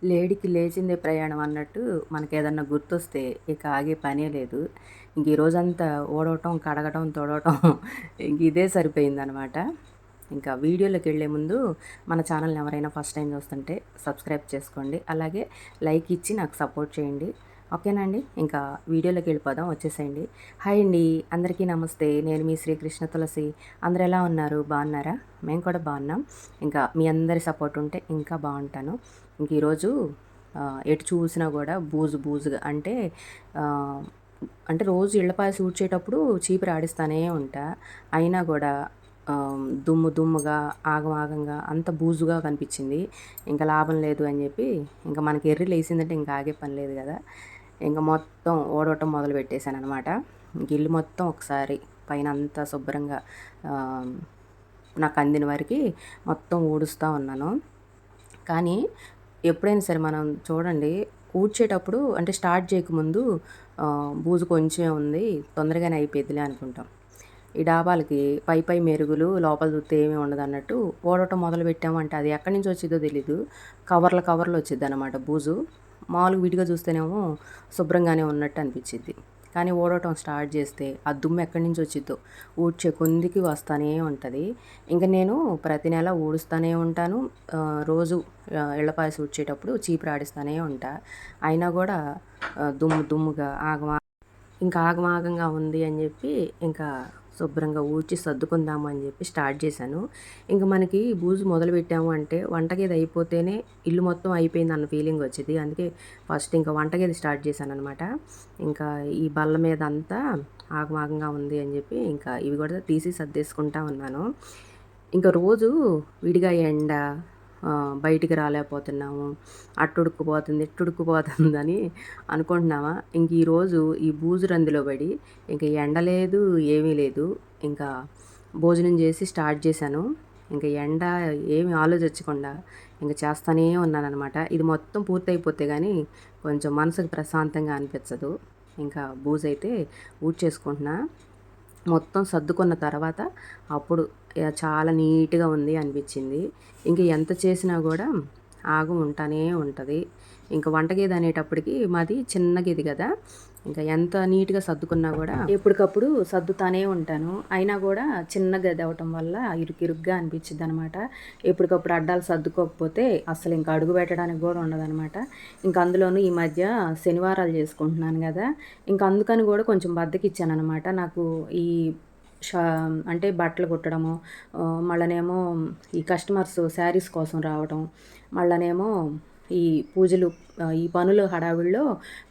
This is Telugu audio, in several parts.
లేడికి లేచిందే ప్రయాణం అన్నట్టు మనకేదన్నా గుర్తొస్తే ఇక ఆగే పనే లేదు. ఇంక ఈ రోజంతా ఊడవటం, కడగటం, తుడవటం ఇంక ఇదే సరిపోయిందనమాట. ఇంకా వీడియోలోకెళ్ళే ముందు మన ఛానల్‌ని ఎవరైనా ఫస్ట్ టైం చూస్తుంటే సబ్స్క్రైబ్ చేసుకోండి. అలాగే లైక్ ఇచ్చి నాకు సపోర్ట్ చేయండి. ఓకేనా అండి? ఇంకా వీడియోలోకి వెళ్ళిపోదాం, వచ్చేసేయండి. హాయ్ అండి, అందరికీ నమస్తే. నేను మీ శ్రీకృష్ణ తులసి. అందరూ ఎలా ఉన్నారు? బాగున్నారా? మేము కూడా బాగున్నాం. ఇంకా మీ అందరి సపోర్ట్ ఉంటే ఇంకా బాగుంటాను. ఇంక ఈరోజు ఎటు చూసినా కూడా బూజు బూజుగా ఆహ్, అంటే రోజు ఇళ్ళపాయ ఊడ్చేటప్పుడు చీపురు ఆడిస్తానే ఉంటా. అయినా కూడా దుమ్ము దుమ్ముగా, ఆగం ఆగంగా అంత బూజుగా కనిపించింది. ఇంక లాభం లేదు అని చెప్పి, ఇంక మనకి ఎర్రి లేసిందంటే ఇంక ఆగే పని లేదు కదా! ఇంక మొత్తం ఊడవటం మొదలుపెట్టేసాననమాట. ఇంక ఇల్లు మొత్తం ఒకసారి పైనంతా శుభ్రంగా ఆహ్, నాకు అందిన వరకి మొత్తం ఊడుస్తా ఉన్నాను. కానీ ఎప్పుడైనా సరే మనం చూడండి, ఊడ్చేటప్పుడు అంటే స్టార్ట్ చేయకముందు బూజు కొంచెమే ఉంది, తొందరగానే అయిపోద్దిలే అనుకుంటాం. ఈ డాబాలకి పై పై మెరుగులు, లోపల చూస్తే ఏమీ ఉండదన్నట్టు ఊడవటం మొదలుపెట్టామంటే అది ఎక్కడి నుంచి వచ్చిద్దో తెలీదు. కవర్లు కవర్లు వచ్చిద్దనమాట బూజు. మామూలుగా విడిగా చూస్తేనేమో శుభ్రంగానే ఉన్నట్టు అనిపించిద్ది. కానీ ఊడవటం స్టార్ట్ చేస్తే ఆ దుమ్ము ఎక్కడి నుంచి వచ్చిద్దో ఊడ్చే కొందికి వస్తానే ఉంటుంది. ఇంక నేను ప్రతి నెల ఊడుస్తూనే ఉంటాను. రోజు ఇళ్ళపాయసం ఊడ్చేటప్పుడు చీపురు ఆడిస్తూనే ఉంటా. అయినా కూడా దుమ్ము దుమ్ముగా ఇంకా ఆగమాగంగా ఉంది అని చెప్పి ఇంకా శుభ్రంగా ఊడ్చి సర్దుకుందాము అని చెప్పి స్టార్ట్ చేశాను. ఇంక మనకి బూజు మొదలుపెట్టాము అంటే వంటగది అయిపోతేనే ఇల్లు మొత్తం అయిపోయింది అన్న ఫీలింగ్ వచ్చింది. అందుకే ఫస్ట్ ఇంకా వంటగది స్టార్ట్ చేశాననమాట. ఇంకా ఈ బల్ల మీద అంతా ఆగమాగంగా ఉంది అని చెప్పి ఇంకా ఇవి కూడా తీసి సర్దేసుకుంటా ఉన్నాను. ఇంకా రోజు విడిగా ఎండ, బయటికి రాలేకపోతున్నాము, అట్టుడుక్కుపోతుంది, ఇట్టుడుక్కుపోతుందని అనుకుంటున్నామా? ఇంక ఈరోజు ఈ బూజు రందులో పడి ఇంక ఎండ లేదు, ఏమీ లేదు. ఇంకా భోజనం చేసి స్టార్ట్ చేశాను. ఇంక ఎండ ఏమి ఆలోచించకుండా ఇంక చేస్తానే ఉన్నాననమాట. ఇది మొత్తం పూర్తయిపోతే గానీ కొంచెం మనసుకు ప్రశాంతంగా అనిపించదు. ఇంకా బూజైతే ఊడ్చేసుకుంటున్నా. మొత్తం సర్దుకున్న తర్వాత అప్పుడు చాలా నీట్‌గా ఉంది అనిపించింది. ఇంక ఎంత చేసినా గూడా ఆగం ఉంటానే ఉంటది. ఇంక వంటగది అనేటప్పటికి మాది చిన్న గది గదా! ఇంకా ఎంత నీట్‌గా సర్దుకున్నా గూడా ఎప్పటికప్పుడు సర్దుతానే ఉంటాను. అయినా గూడా చిన్న గది అవ్వటం వల్ల ఇరుకిరుగ్గా అనిపించిద్దనమాట. ఎప్పటికప్పుడు అడ్డాలు సర్దుకోకపోతే అస్సలు ఇంక అడుగు పెట్టడానికి గూడా ఉండదనమాట. ఇంక అందులోనూ ఈ మధ్య శనివారాలు చేసుకుంటున్నాను గదా! ఇంక అందుకని గూడా కొంచెం బద్ధకిచ్చాననమాట. నాకు ఈ షా అంటే బట్టలు కుట్టడము, మళ్ళనేమో ఈ కస్టమర్స్ శారీస్ కోసం రావడం, మళ్ళనేమో ఈ పూజలు, ఈ పనులు హడావిడిలో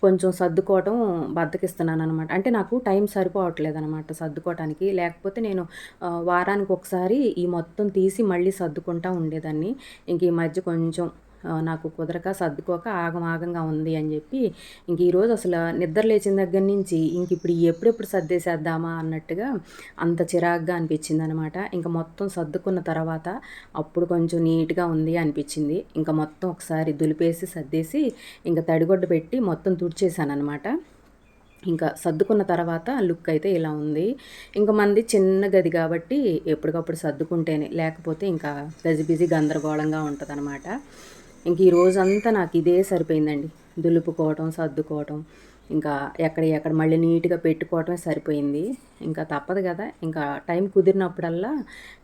కొంచెం సర్దుకోవటం బద్ధకిస్తున్నాననమాట. అంటే నాకు టైం సరిపోవట్లేదనమాట సర్దుకోవటానికి. లేకపోతే నేను వారానికి ఒకసారి ఈ మొత్తం తీసి మళ్ళీ సర్దుకుంటా ఉండేదాన్ని. ఇంక ఈ మధ్య కొంచెం నాకు కుదరక, సర్దుకోక ఆగమాగంగా ఉంది అని చెప్పి ఇంక ఈరోజు అసలు నిద్ర లేచిన దగ్గర నుంచి ఇంక ఇప్పుడు ఎప్పుడెప్పుడు సర్దేసేద్దామా అన్నట్టుగా అంత చిరాకుగా అనిపించిందనమాట. ఇంక మొత్తం సర్దుకున్న తర్వాత అప్పుడు కొంచెం నీట్‌గా ఉంది అనిపించింది. ఇంక మొత్తం ఒకసారి దులిపేసి సర్దేసి ఇంక తడిగుడ్డ పెట్టి మొత్తం తుడిచేసాననమాట. ఇంకా సర్దుకున్న తర్వాత లుక్ అయితే ఇలా ఉంది. ఇంక మనది చిన్న గది కాబట్టి ఎప్పటికప్పుడు సర్దుకుంటేనే, లేకపోతే ఇంకా గజిబిజి గందరగోళంగా ఉంటదనమాట. ఇంక ఈ రోజంతా నాకు ఇదే సరిపోయిందండి. దులుపుకోవటం, సర్దుకోవటం, ఇంకా ఎక్కడ మళ్ళీ నీట్‌గా పెట్టుకోవటమే సరిపోయింది. ఇంకా తప్పదు గదా! ఇంకా టైం కుదిరినప్పుడల్లా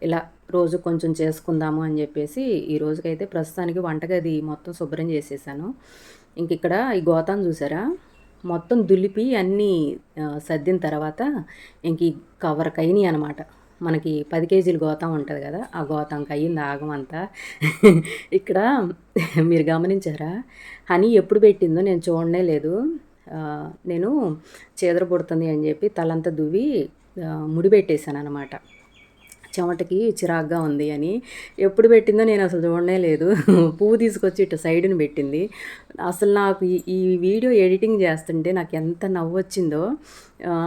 ఇలా రోజు కొంచెం చేసుకుందాము అని జెప్పేసి ఈ రోజుకైతే ప్రస్తుతానికి వంటగది మొత్తం శుభ్రం చేసేసాను. ఇంకిక్కడ ఈ గోతాన్ని చూసారా? మొత్తం దులిపి అన్నీ సర్దిన తర్వాత ఇంక ఈ కవర్‌కయినియి అనమాట. మనకి 10 కేజీల గోతం ఉంటది గదా! ఆ గోతంకయింది ఆగమంతా. ఇక్కడ మీరు గమనించారా? హనీ ఎప్పుడు పెట్టిందో నేను చూడనే లేదు. నేను చీదర పుడుతుంది అని జెప్పి తలంతా దువ్వి ముడి పెట్టేసాననమాట. చెమటకి చిరాకుగా ఉంది అని. ఎప్పుడు పెట్టిందో నేనసలు చూడనే లేదు. పువ్వు తీసుకొచ్చి ఇటు సైడున పెట్టింది. అసలు నాకు ఈ వీడియో ఎడిటింగ్ చేస్తుంటే నాకెంత నవ్వొచ్చిందో,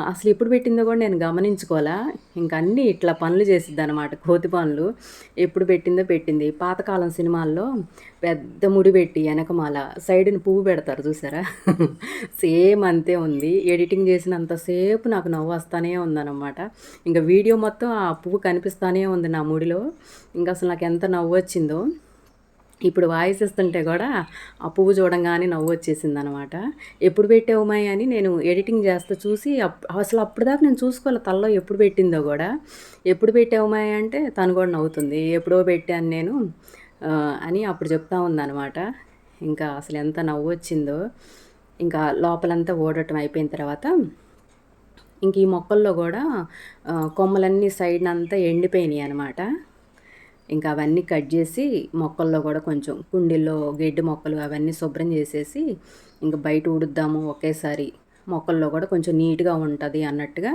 అసలు ఎప్పుడు పెట్టిందో కూడా నేను గమనించుకోలా. ఇంక అన్నీ ఇట్లా పనులు చేసిద్దనమాట, కోతి పనులు. ఎప్పుడు పెట్టిందో పెట్టింది. పాతకాలం సినిమాల్లో పెద్ద ముడి పెట్టి ఎనకమాల సైడున పువ్వు పెడతారు చూసారా? సేమ్ అంతే ఉంది. ఎడిటింగ్ చేసినంత సేపు నాకు నవ్వొస్తానే ఉందనమాట. ఇంక వీడియో మొత్తం ఆ పువ్వు కనిపిస్తానే ఉంది నా ముడిలో. ఇంక అసలు నాకెంత నవ్వొచ్చిందో. ఇప్పుడు వాయిస్ ఇస్తుంటే కూడా ఆ పువ్వు చూడంగానే నవ్వొచ్చేసిందనమాట. ఎప్పుడు పెట్టావు మాయి అని నేను ఎడిటింగ్ చేస్తా చూసి అసలు అప్పటిదాకా నేను చూసుకోలే తలలో ఎప్పుడు పెట్టిందో గూడా. ఎప్పుడు పెట్టావు మాయి అంటే తను కూడా నవ్వుతుంది. ఎప్పుడో పెట్టాను నేను అని అప్పుడు చెప్తా ఉందనమాట. ఇంకా అసలు ఎంత నవ్వొచ్చిందో. ఇంకా లోపలంతా ఊడటం అయిపోయిన తర్వాత ఇంక ఈ మొక్కల్లో గూడా కొమ్మలన్నీ సైడ్‌నంతా ఎండిపోయినాయి అనమాట. ఇంకా అవన్నీ కట్ చేసి మొక్కల్లో కూడా కొంచెం కుండీల్లో గడ్డి మొక్కలు అవన్నీ శుభ్రం చేసేసి ఇంక బయట ఊడుద్దాము ఒకేసారి మొక్కల్లో కూడా కొంచెం నీట్గా ఉంటుంది అన్నట్టుగా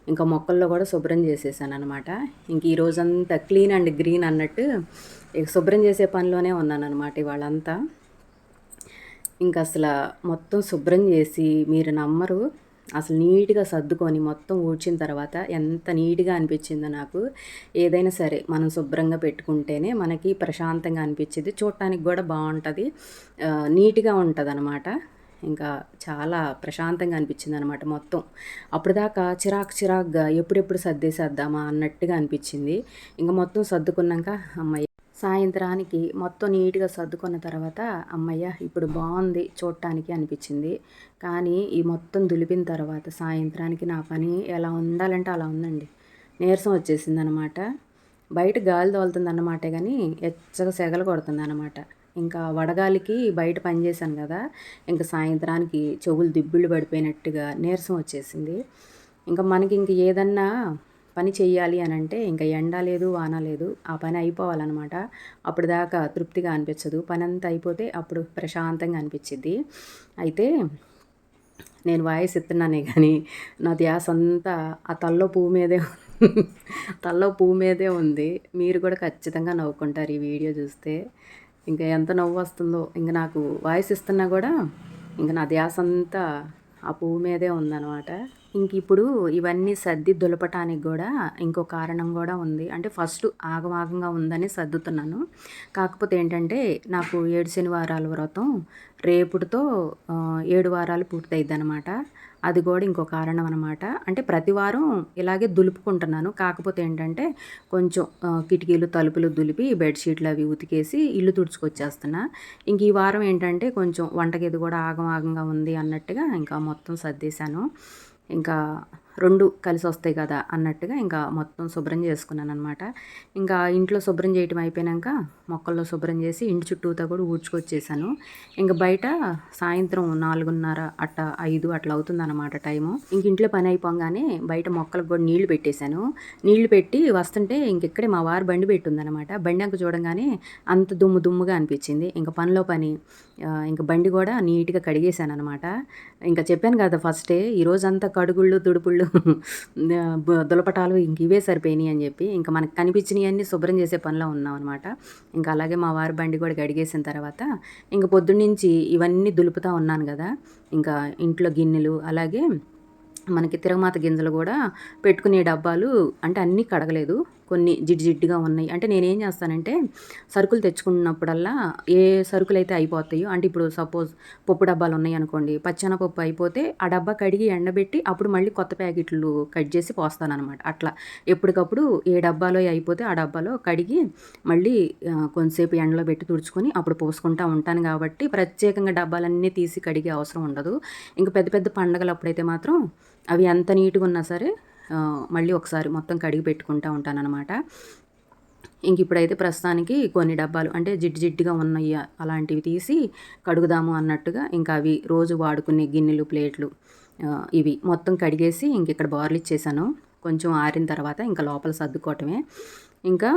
ఇంకా మొక్కల్లో కూడా శుభ్రం చేసేసాను అనమాట. ఇంక ఈ రోజంతా క్లీన్ అండ్ గ్రీన్ అన్నట్టు ఇక శుభ్రం చేసే పనిలోనే ఉన్నాను అనమాట ఇవాళంతా. ఇంక అసలు మొత్తం శుభ్రం చేసి మీరు నమ్మరు, అసలు నీట్‌గా సర్దుకొని మొత్తం ఊడ్చిన తర్వాత ఎంత నీట్‌గా అనిపించిందో నాకు. ఏదైనా సరే మనం శుభ్రంగా పెట్టుకుంటేనే మనకి ప్రశాంతంగా అనిపించిద్ది. చూడటానికి కూడా బావుంటది. నీట్‌గా ఉంటదనమాట. ఇంకా చాలా ప్రశాంతంగా అనిపించిందనమాట మొత్తం. అప్పటిదాకా చిరాకుగా ఎప్పుడెప్పుడు సర్దేసేద్దామా అన్నట్టుగా అనిపించింది. ఇంక మొత్తం సర్దుకున్నాక హమ్మయ్య! సాయంత్రానికి మొత్తం నీట్‌గా సర్దుకున్న తర్వాత హమ్మయ్య! ఇప్పుడు బావుంది చూడటానికి అనిపించింది. కానీ ఈ మొత్తం దులిపిన తర్వాత సాయంత్రానికి నా పని ఎలా ఉండాలంటే అలా ఉందండి. నీరసం వచ్చేసిందనమాట. బయట గాలి తోలుతుందన్నమాటే గానీ ఎచ్చగా సెగలు కొడుతుందనమాట. ఇంకా వడగాలికి బయట పని చేశాను గదా! ఇంక సాయంత్రానికి చెవులు దిబ్బిళ్ళు పడిపోయినట్టుగా నీరసం వచ్చేసింది. ఇంక మనకి ఇంక ఏదన్నా పని చెయ్యాలి అనంటే ఇంక ఎండ లేదు, వాన లేదు. ఆ పని అయిపోవాలనమాట. అప్పటిదాకా తృప్తిగా అనిపించదు. పనంతా అయిపోతే అప్పుడు ప్రశాంతంగా అనిపిచ్చిద్ది. అయితే నేను వాయిస్ ఇస్తున్నానే గానీ నా ధ్యాస అంతా ఆ తలలో పువ్వు మీదే తలలో పువ్వు మీదే ఉంది. మీరు కూడా ఖచ్చితంగా నవ్వుకుంటారు ఈ వీడియో చూస్తే. ఇంకా ఎంత నవ్వొస్తుందో. ఇంక నాకు వాయిస్ ఇస్తున్నా గూడా ఇంక నా ధ్యాస అంతా ఆ పువ్వు మీదే ఉందనమాట. ఇంకిప్పుడు ఇవన్నీ సర్ది దులపటానికి గూడా ఇంకో కారణం గూడా ఉంది. అంటే ఫస్ట్ ఆగమాగంగా ఉందని సర్దుతున్నాను. కాకపోతే ఏంటంటే నాకు 7 శనివారాల వ్రతం రేపుటితో 7 వారాలు పూర్తయిద్దనమాట. అది గూడా ఇంకో కారణం అనమాట. అంటే ప్రతి వారం ఇలాగే దులుపుకుంటున్నాను. కాకపోతే ఏంటంటే కొంచెం కిటికీలు, తలుపులు దులిపి బెడ్‌షీట్లు అవి ఉతికేసి ఇల్లు తుడుచుకొచ్చేస్తున్నా. ఇంక ఈ వారం ఏంటంటే కొంచెం వంటగది గూడా ఆగమాగంగా ఉంది అన్నట్టుగా ఇంకా మొత్తం సర్దేశాను. ఇంకా 2 కలిసొస్తాయి కదా అన్నట్టుగా ఇంకా మొత్తం శుభ్రం చేసుకున్నాననమాట. ఇంకా ఇంట్లో శుభ్రం చేయటం అయిపోయినాక మొక్కల్లో శుభ్రం చేసి ఇంటి చుట్టూతా కూడా ఊడ్చుకొచ్చేసాను. ఇంక బయట సాయంత్రం 4:30 5 అట్లా అవుతుందన్నమాట టైము. ఇంక ఇంట్లో పని అయిపోగానే బయట మొక్కలకు కూడా నీళ్లు పెట్టేశాను. నీళ్లు పెట్టి వస్తుంటే ఇంకిక్కడే మా వారు బండి పెట్టుందనమాట. బండంక చూడంగానే అంత దుమ్ముగా అనిపించింది. ఇంక పనిలో పని ఇంక బండి కూడా నీట్‌గా కడిగేశాననమాట. ఇంకా చెప్పాను కదా ఫస్టే ఈరోజంతా కడుగుళ్ళు, తుడుపుళ్ళు దులపటాలు ఇంక ఇవే సరిపోయినాయి అని చెప్పి ఇంకా మనకు కనిపించినవన్నీ శుభ్రం చేసే పనిలో ఉన్నామన్నమాట. ఇంకా అలాగే మా వారి బండి కూడా కడిగేసిన తర్వాత ఇంక పొద్దున్నుంచి ఇవన్నీ దులుపుతా ఉన్నాను కదా! ఇంకా ఇంట్లో గిన్నెలు అలాగే మనకి తిరగమాత గింజలు కూడా పెట్టుకునే డబ్బాలు అంటే అన్నీ కడగలేదు. కొన్ని జిడ్డుగా ఉన్నాయి. అంటే నేనేం చేస్తానంటే సరుకులు తెచ్చుకున్నప్పుడల్లా ఏ సరుకులైతే అయిపోతాయో అంటే ఇప్పుడు సపోజ్ పప్పు డబ్బాలు ఉన్నాయనుకోండి. పచ్చెనపప్పు అయిపోతే ఆ డబ్బా కడిగి ఎండబెట్టి అప్పుడు మళ్ళీ కొత్త ప్యాకెట్లు కట్ చేసి పోస్తాననమాట. అట్లా ఎప్పటికప్పుడు ఏ డబ్బాలో అయిపోతే ఆ డబ్బాలో కడిగి మళ్ళీ కొంతసేపు ఎండలో పెట్టి తుడుచుకొని అప్పుడు పోసుకుంటా ఉంటాను కాబట్టి ప్రత్యేకంగా డబ్బాలన్నీ తీసి కడిగే అవసరం ఉండదు. ఇంక పెద్ద పెద్ద పండగలప్పుడైతే మాత్రం అవి ఎంత నీట్‌గా ఉన్నా సరే మళ్ళీ ఒకసారి మొత్తం కడిగి పెట్టుకుంటా ఉంటాననమాట. ఇప్పుడైతే ప్రస్తుతానికి కొన్ని డబ్బాలు అంటే జిడ్డుగా ఉన్నయి అలాంటివి తీసి కడుగుదాము అన్నట్టుగా ఇంకా అవి రోజు వాడుకునే గిన్నెలు, ప్లేట్లు ఇవి మొత్తం కడిగేసి ఇక్కడ బోర్లిచ్చేసాను. కొంచెం ఆరిన తర్వాత ఇంకా లోపల సర్దుకోవటమే. ఇంకా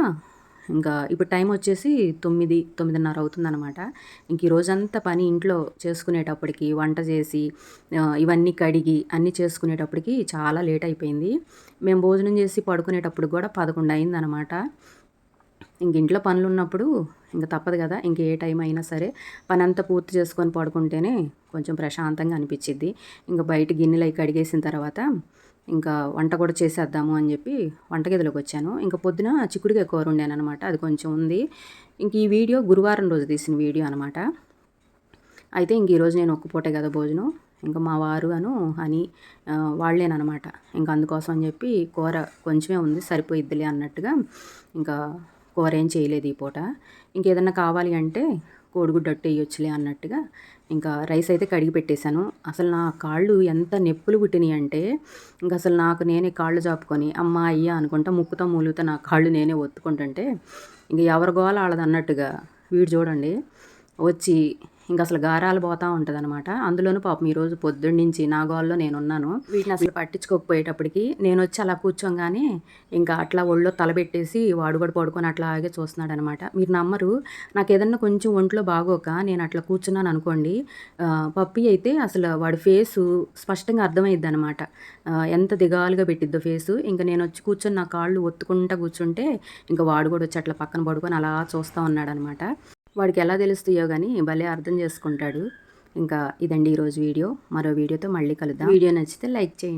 ఇప్పుడు టైం వచ్చేసి 9, 9:30 అవుతుందనమాట. ఈ రోజంతా పని ఇంట్లో చేసుకునేటప్పటికి వంట చేసి ఇవన్నీ కడిగి అన్నీ చేసుకునేటప్పటికి చాలా లేట్ అయిపోయింది. మేము భోజనం చేసి పడుకునేటప్పుడు కూడా 11 అయిందనమాట. ఇంట్లో పనులున్నప్పుడు తప్పదు కదా! ఏ టైం అయినా సరే పనంతా పూర్తి చేసుకొని పడుకుంటేనే కొంచెం ప్రశాంతంగా అనిపిచ్చిద్ది. బయట గిన్నెలయి కడిగేసిన తర్వాత వంట కూడా చేసేద్దాము అని చెప్పి వంటగదిలోకొచ్చాను. పొద్దున చిక్కుడుకాయ కూర వండాననమాట. అది కొంచెం ఉంది. ఈ వీడియో గురువారం రోజు తీసిన వీడియో అనమాట. అయితే ఈరోజు నేను ఒక్క పూటే కదా భోజనం. మా వారు హనీ వాళ్ళేననమాట. అందుకోసం అని చెప్పి కూర కొంచెమే ఉంది సరిపోయిద్దిలే అన్నట్టుగా కూర ఏం చేయలేదు ఈ పూట. ఇంకేదన్నా కావాలి అంటే కోడిగుడ్డు అట్టు వేయొచ్చులే అన్నట్టుగా ఇంకా రైస్ అయితే కడిగి పెట్టేశాను. అసలు నా కాళ్ళు ఎంత నొప్పులు పుట్టినాయి అంటే ఇంక అసలు నాకు నేనే కాళ్ళు చాపుకొని అమ్మ అయ్యా అనుకుంటా ముక్కుతో మూలుగుతా నా కాళ్ళు నేనే ఒత్తుకుంటుంటే ఇంక ఎవరి గోల ఆళ్ళదన్నట్టుగా వీడు చూడండి వచ్చి ఇంక అసలు గారాలు పోతా ఉంటదనమాట. అందులోనూ పాపం ఈరోజు పొద్దున్నుంచి నా గోలలో నేనున్నాను. వీటిని అసలు పట్టించుకోకపోయేటప్పటికి నేనొచ్చి అలా కూర్చోంగానే ఇంకా అట్లా ఒళ్ళో తలబెట్టేసి వాడు కూడా పడుకొని అట్లాగే చూస్తున్నాడనమాట. మీరు నమ్మరు, నాకేదన్నా కొంచెం ఒంట్లో బాగోక నేను అట్లా కూర్చున్నాను అనుకోండి, పప్పీ అయితే అసలు వాడి ఫేసు స్పష్టంగా అర్థమైద్దనమాట. ఎంత దిగాలుగా పెట్టిద్దో ఫేసు. ఇంక నేనొచ్చి కూర్చొని నా కాళ్ళు ఒత్తుకుంటా కూర్చుంటే ఇంక వాడు కూడా వచ్చి అట్లా పక్కన పడుకొని అలా చూస్తా ఉన్నాడనమాట. వాడికి ఎలా తెలుస్తాయో కానీ భలే అర్థం చేసుకుంటాడు. ఇంకా ఇదండి ఈరోజు వీడియో. మరో వీడియోతో మళ్ళీ కలుద్దాం. వీడియో నచ్చితే లైక్ చేయండి.